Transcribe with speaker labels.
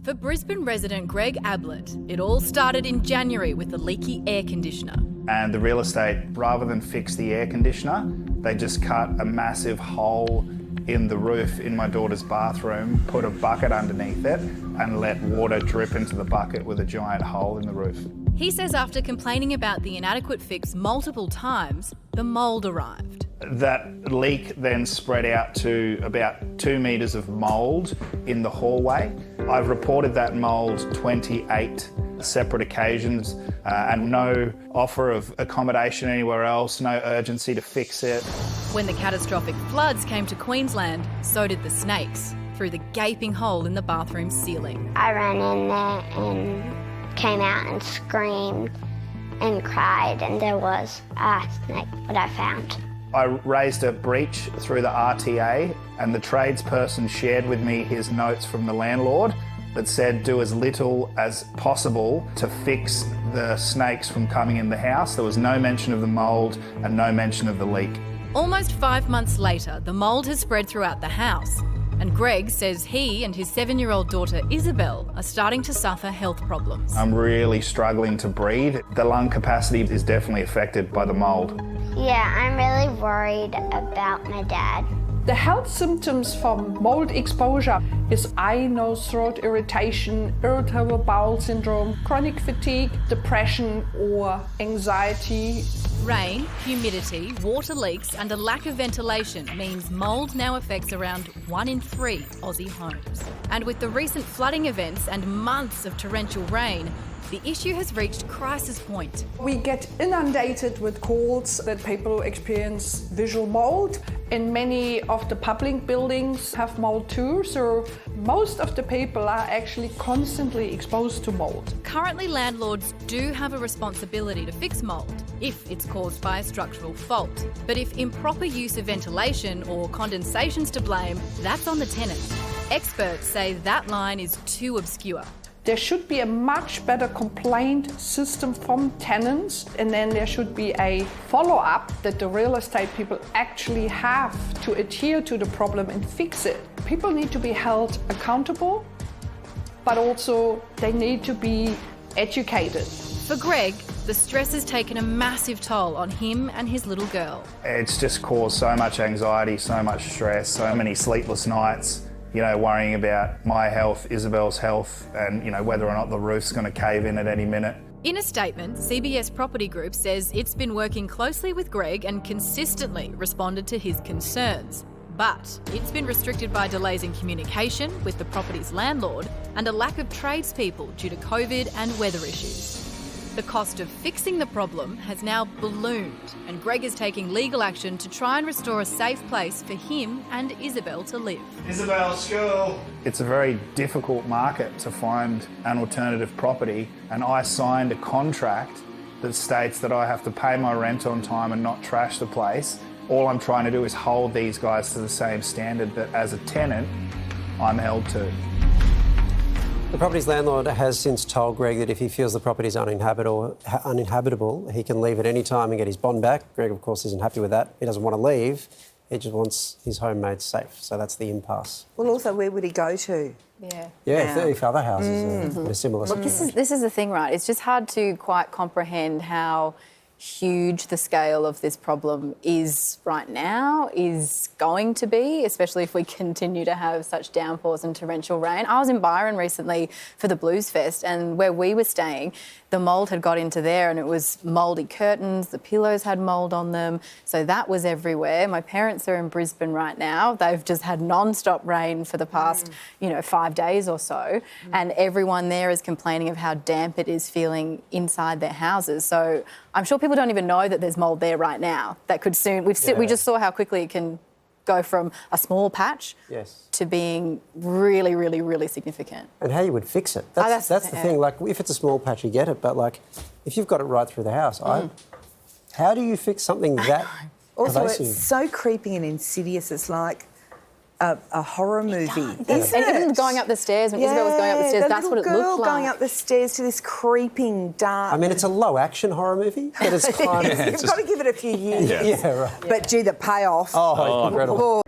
Speaker 1: For Brisbane resident Greg Ablett, it all started in January with a leaky air conditioner.
Speaker 2: And the real estate, rather than fix the air conditioner, they just cut a massive hole in the roof in my daughter's bathroom, put a bucket underneath it and let water drip into the bucket with a giant hole in the roof.
Speaker 1: He says after complaining about the inadequate fix multiple times, the mould arrived.
Speaker 2: That leak then spread out to about 2 metres of mould in the hallway. I've reported that mould 28 separate occasions and no offer of accommodation anywhere else, no urgency to fix it.
Speaker 1: When the catastrophic floods came to Queensland, so did the snakes, through the gaping hole in the bathroom ceiling.
Speaker 3: I ran in there and came out and screamed and cried, and there was a snake that I found.
Speaker 2: I raised a breach through the RTA and the tradesperson shared with me his notes from the landlord that said do as little as possible to fix the snakes from coming in the house. There was no mention of the mould and no mention of the leak.
Speaker 1: Almost 5 months later, the mould has spread throughout the house. And Greg says he and his 7-year-old daughter Isabel are starting to suffer health problems.
Speaker 2: I'm really struggling to breathe. The lung capacity is definitely affected by the mould.
Speaker 3: Yeah, I'm really worried about my dad.
Speaker 4: The health symptoms from mold exposure is eye, nose, throat irritation, irritable bowel syndrome, chronic fatigue, depression or anxiety.
Speaker 1: Rain, humidity, water leaks and a lack of ventilation means mould now affects around 1 in 3 Aussie homes. And with the recent flooding events and months of torrential rain, the issue has reached crisis point.
Speaker 4: We get inundated with calls that people experience visual mold, and many of the public buildings have mold too, so most of the people are actually constantly exposed to mold.
Speaker 1: Currently, landlords do have a responsibility to fix mould if it's caused by a structural fault. But if improper use of ventilation or condensation's to blame, that's on the tenant. Experts say that line is too obscure.
Speaker 4: There should be a much better complaint system from tenants, and then there should be a follow-up that the real estate people actually have to adhere to the problem and fix it. People need to be held accountable, but also they need to be educated.
Speaker 1: For Greg, the stress has taken a massive toll on him and his little girl.
Speaker 2: It's just caused so much anxiety, so much stress, so many sleepless nights. Worrying about my health, Isabel's health, and, whether or not the roof's going to cave in at any minute.
Speaker 1: In a statement, CBS Property Group says it's been working closely with Greg and consistently responded to his concerns. But it's been restricted by delays in communication with the property's landlord and a lack of tradespeople due to COVID and weather issues. The cost of fixing the problem has now ballooned, and Greg is taking legal action to try and restore a safe place for him and Isabel to live.
Speaker 2: Isabel, school! It's a very difficult market to find an alternative property, and I signed a contract that states that I have to pay my rent on time and not trash the place. All I'm trying to do is hold these guys to the same standard that as a tenant I'm held to.
Speaker 5: The property's landlord has since told Greg that if he feels the property is uninhabitable, he can leave at any time and get his bond back. Greg, of course, isn't happy with that. He doesn't want to leave. He just wants his home made safe. So that's the impasse.
Speaker 6: Well, also, where would he go to?
Speaker 5: Yeah, 30 other houses in a similar situation.
Speaker 7: This is the thing, right? It's just hard to quite comprehend how huge the scale of this problem is right now, is going to be, especially if we continue to have such downpours and torrential rain. I was in Byron recently for the Blues Fest, and where we were staying, the mould had got into there and it was mouldy curtains, the pillows had mould on them, so that was everywhere. My parents are in Brisbane right now. They've just had non-stop rain for the past, 5 days or so, and everyone there is complaining of how damp it is feeling inside their houses. So I'm sure people don't even know that there's mould there right now. That could soon... We just saw how quickly it can go from a small patch to being really, really, really significant.
Speaker 5: And how you would fix it. That's the thing. Like, if it's a small patch, you get it. But, if you've got it right through the house, how do you fix something that
Speaker 6: Also,
Speaker 5: pervasive?
Speaker 6: it's so creepy and insidious. It's like a horror movie.
Speaker 7: And even going up the stairs, when Isabel was going up the stairs, that's what it looked like.
Speaker 6: The little girl going up the stairs to this creeping dark...
Speaker 5: I mean, it's a low-action horror movie, but it's kind of...
Speaker 6: You've got to give it a few years.
Speaker 5: Yeah, right.
Speaker 6: But, gee, the payoff...
Speaker 5: Oh, incredible.